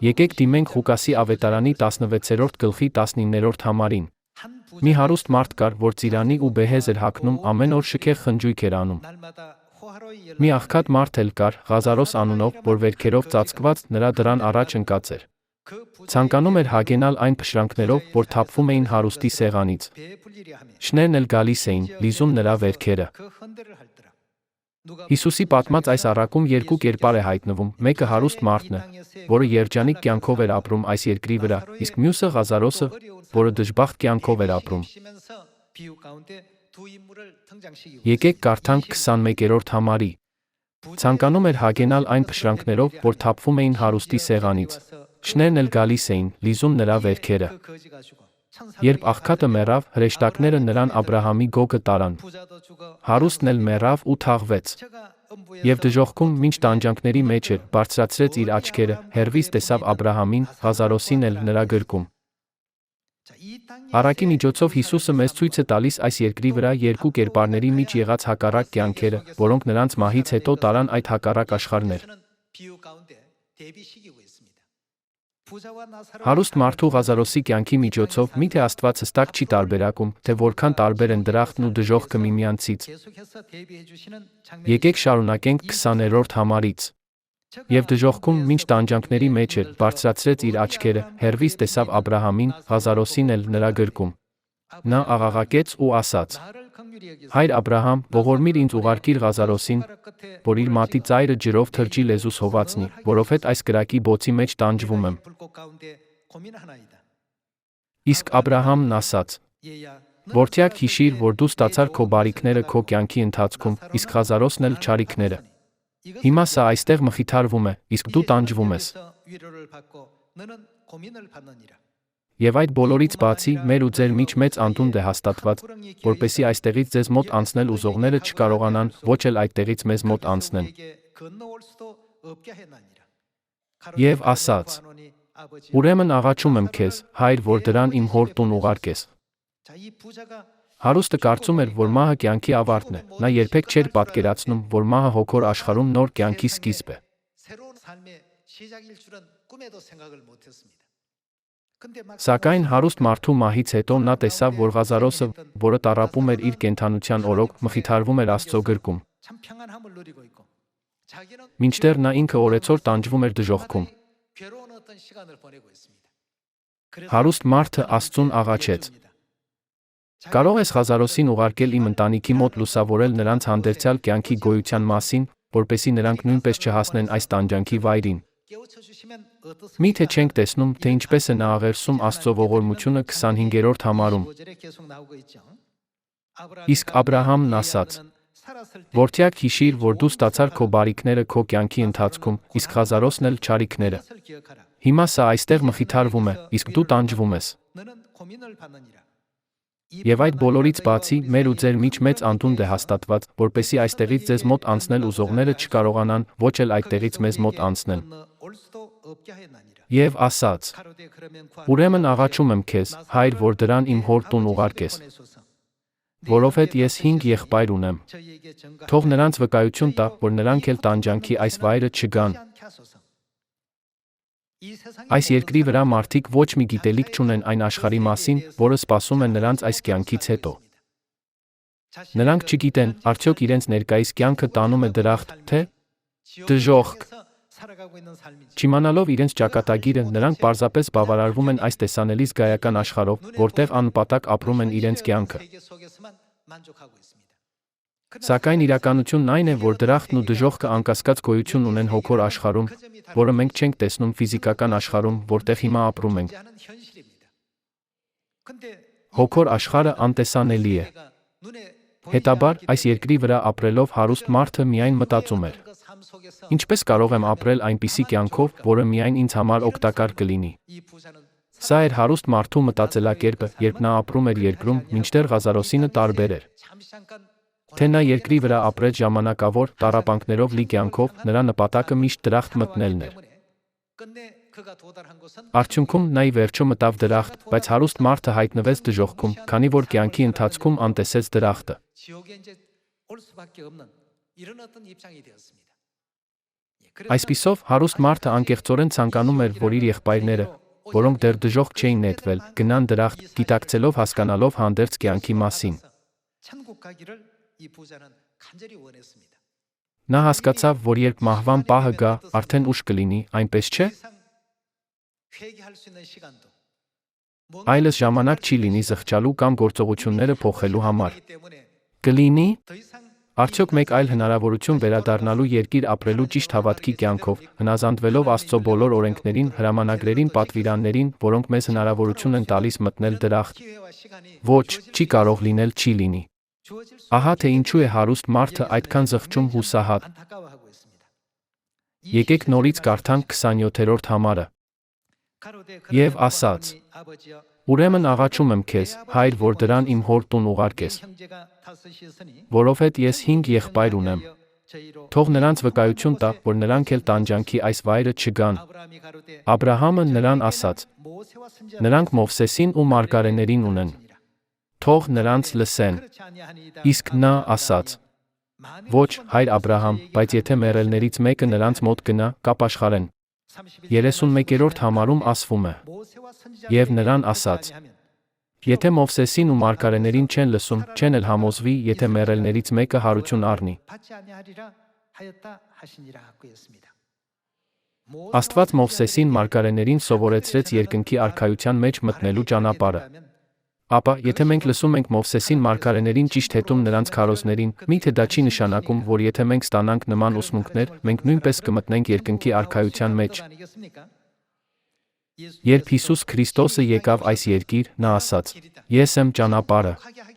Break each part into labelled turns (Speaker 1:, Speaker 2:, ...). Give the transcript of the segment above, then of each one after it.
Speaker 1: Եկեք դիմենք Ղուկասի ավետարանի 16-րդ գլխի 19-րդ համարին։ Մի հարուստ մարդ կար, որ ծիրանի ու բեհեզ էր հագնում, ամեն օր շքեղ խնջույք էր անում։ Մի աղքատ մարդ էլ կար, Ղազարոս անունով, որ վերքերով ծածկված նրա դռան առաջ ընկած էր։ Ցանկանում էր հագենալ այն փշրանքներով, որ թափվում էին հարուստի սեղանից։ Շներն էլ գալիս էին, լիզում նրա վերքերը։ Հիսուսի պատմած այս առակում երկու կերպար է հայտնվում, մեկը հարուստ մարդն է, որը երջանիկ կյանքով էր ապրում այս երկրի վրա, իսկ մյուսը Ղազարոսը, որը դժբախտ կյանքով էր ապրում։ Եկեք կարդանք 21-րդ համարի։ Ցանկանում էր հագենալ այն փշրանքներով, որ թափվում էին հարուստի սեղանից։ Շներն էլ գալիս էին, լիզում նրա վերքերը։ Երբ աղքատը մեռավ, հրեշտակները նրան Աբրահամի գոգը տարան։ Հարուստն էլ մեռավ ու թաղվեց։ Եվ դժոխքում, մինչ տանջանքների մեջ էր, բարձրացրեց իր աչքերը, հեռվից տեսավ Աբրահամին, Ղազարոսին էլ նրա գրկում։ Առակի միջոցով Հիսուսը մեզ ցույց է տալիս այս երկրի վրա երկու կերպարների միջ եղած հակառակ կյանքերը, որոնք նրանց մահից հետո տարան այդ հակառակ աշխարհներ։ Հարուստ մարդու Ղազարոսի կյանքի միջոցով միթե Աստված հստակ չի տարբերակում, թե որքան տարբեր են դրախտն ու դժոխքը միմյանցից։ Եկեք շարունակենք 20-րդ համարից։ Եվ դժոխքում, մինչ տանջանքների մեջ էր, բարձրացրեց իր աչքերը, հեռվից տեսավ Աբրահամին, Ղազարոսին էլ նրա գրկում։ Նա աղաղակեց ու ասաց. «Հայր Աբրահամ, ողորմիր ինձ ուղարկիր Ղազարոսին, որ իր մատի ծայրը ջրով թրջի լեզուս հովացնի, որովհետև այս կրակի բոցի մեջ տանջվում եմ»։ Իսկ Աբրահամն ասաց. «Որդյակ հիշիր, որ դու ստացար քո բարիքները քո կյանքի ընթացքում, իսկ Ղազարոսն էլ չարիքները։ Հիմա սա այստեղ մխիթարվում է, իսկ դու տանջվում ես։ Եվ այդ բոլորից բացի, մեր ու ձեր միջ մեծ անդունդ է հաստատված, որպեսզի այստեղից ձեզ մոտ անցնել ուզողները չկարողանան, ոչ էլ այդտեղից մեզ մոտ անցնեն»։ Եվ ասաց. «Ուրեմն աղաչում եմ քեզ, հայր, որ դրան իմ հոր տուն ուղարկես»։ Հարուստը կարծում էր, որ մահը կյանքի ավարտն է, նա երբեք չէր պատկերացնում, որ մահը հոգոր աշխարհում նոր կյանքի սկիզբ է։ Սակայն հարուստ մարդու մահից հետո նա տեսավ, որ Ղազարոսը, որը տառապում էր իր կենդանության օրոք, մխիթարվում էր Աստծո գրկում։ Մինչդեռ նա ինքը օրեցօր տանջվում էր դժոխքում։ Հարուստ մարդը Աստծուն աղաչեց. «Կարող ես Ղազարոսին ուղարկել իմ ընտանիքի մոտ լուսավորել նրանց հանդերձյալ կյանքի գոյության մասին, որպեսզի նրանք նույնպես չհասնեն այս տանջանքի վայրին»։ Միթե չենք տեսնում, թե ինչպես է նա աղերսում Աստծո ողորմությունը 25-րդ համարում։ Իսկ Աբրահամն ասաց. «Որդյակ հիշիր, որ դու ստացար քո բարիքները քո կյանքի ընթացքում, իսկ Ղազարոսն էլ չարիքները։ Հիմա սա այստեղ մխիթարվում է, իսկ դու տանջվում ես։ Եվ այդ բոլորից բացի, մեր ու ձեր միջ մեծ անդունդ է հաստատված, որպեսզի այստեղից ձեզ մոտ անցնել ուզողները չկարողանան, ոչ էլ այդտեղից մեզ մոտ անցնեն»։ Եվ ասաց. «Ուրեմն աղաչում եմ քեզ, հայր, որ դրան իմ հոր տուն ուղարկես, որովհետև ես 5 եղբայր ունեմ։ Թող նրանց վկայություն տա, որ նրանք էլ տանջանքի այս վայրը չգան։ Այս երկրի վրա մարդիկ ոչ մի գիտելիք չունեն այն աշխարհի մասին, որը սպասում է նրանց այս կյանքից հետո։ Նրանք չգիտեն, արդյոք իրենց ներկայիս կյանքը տանում է դրախտ, թե դժոխք։ Չիմանալով իրենց ճակատագիրը, նրանք պարզապես բավարարվում են այս տեսանելի զգայական աշխարհով, որտեղ աննպատակ ապրում են իրենց կյանքը։ Սակայն իրականությունն այն է, որ դրախտն ու դժոխքը անկասկած գոյություն ունեն հոգոր աշխարհում, որը մենք չենք տեսնում ֆիզիկական աշխարհում, որտեղ հիմա ապրում ենք։ Հոգոր աշխարհը անտեսանելի է։ Հետաբար, այս երկրի վրա ապրելով հարուստ մարդը միայն մտածում էր. «Ինչպես կարող եմ ապրել այնպիսի կյանքով, որը միայն ինձ համար օգտակար կլինի»։ Սա էր հարուստ մարդու մտածելակերպը, երբ նա ապրում էր երկրում, մինչդեռ Ղազարոսինը տարբեր էր։ Թե նա երկրի վրա ապրեց ժամանակավոր, տառապանքներով լի կյանքով, նրա նպատակը միշտ դրախտ մտնելն էր։ Արդյունքում նա ի վերջո մտավ դրախտ, բայց հարուստ մարդը հայտնվեց դժոխքում, քանի որ կյանքի ընթացքում անտեսեց դրախտը։ Այսպիսով, հարուստ մարդը անկեղծորեն ցանկանում էր, որ իր եղբայրները, որոնք դեռ դժոխք չէին նետվել, գնան դրախտ, գիտակցելով հասկանալով հանդերձ կյանքի մասին։ Նա հասկացավ, որ երբ մահվան պահը գա, արդեն ուշ կլինի, այնպես չէ՞։ Այլս ժամանակ չի լինի զղջալու կամ գործողությունները փոխելու համար։ Կլինի։ Արդյոք մեկ այլ հնարավորություն վերադառնալու երկիր ապրելու ճիշտ հավատքի կյանքով, հնազանդվելով Աստծո բոլոր օրենքներին, հրամանագրերին, պատվիրաններին, որոնք մեզ հնարավորություն են տալիս մտնել դրախտ։ Ոչ, չի կարող լինել, չի լինի։ Ահա թե ինչու է հարուստ մարդը այդքան զղջում հուսահատ։ Եկեք նորից կարդանք 27-րդ համարը։ Եվ ասաց. Ուրեմն աղաչում եմ քեզ, հայր, որ դրան իմ հոր տուն ուղարկես, որովհետև ես 5 եղբայր ունեմ։ Թող նրանց վկայություն տա, որ նրանք էլ տանջանքի այս վայրը չգան։ Աբրահամը նրան ասաց. նրանք Մովսեսին ու մարգարեներին ունեն։ Թող նրանց լսեն։ Իսկ նա ասաց. ոչ, հայր Աբրահամ, բայց եթե մեռելներից մեկը նրանց մոտ գնա, կապաշխարեն։ 31-րդ համարում ասվում է. Եվ նրան ասաց. եթե Մովսեսին ու մարգարեներին չեն լսում, չեն էլ համոզվի, եթե մեռելներից մեկը հարություն առնի։ Աստված Մովսեսին մարգարեներին սովորեցրեց երկնքի արքայության մեջ մտնելու ճանապարհը։ Ապա, եթե մենք լսում ենք Մովսեսին մարգարեներին ճիշտ հետում նրանց քարոզներին, միթե դա չի նշանակում, որ եթե մենք ստանանք նման ուսմունքներ, մենք նույնպես կմտնենք երկնքի արքայության մեջ։ Երբ Հիսուս Քրիստոսը եկավ այս երկիր, նա ասաց. Ես եմ ճանապարհը։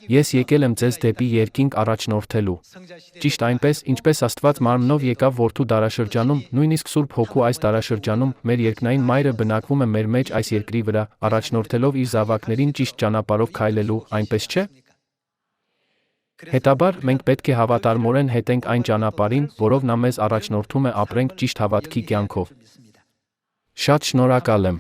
Speaker 1: Ես եկել եմ ձեզ դեպի երկինք առաջնորդելու։ Ճիշտ այնպես, ինչպես Աստված մարմնով եկավ որդու դարաշրջանում, նույնիսկ Սուրբ Հոգու այս դարաշրջանում, մեր երկնային Մայրը բնակվում է մեր մեջ այս երկրի վրա, առաջնորդելով իր զավակներին ճիշտ ճանապարհով քայլելու, այնպես չէ՞։ Հետաբար, մենք պետք է հավատարմորեն հետենք այն ճանապարհին, որով նա մեզ առաջնորդում է ապրենք ճիշտ հավատքի կյանքով։ Շատ շնորհակալ եմ։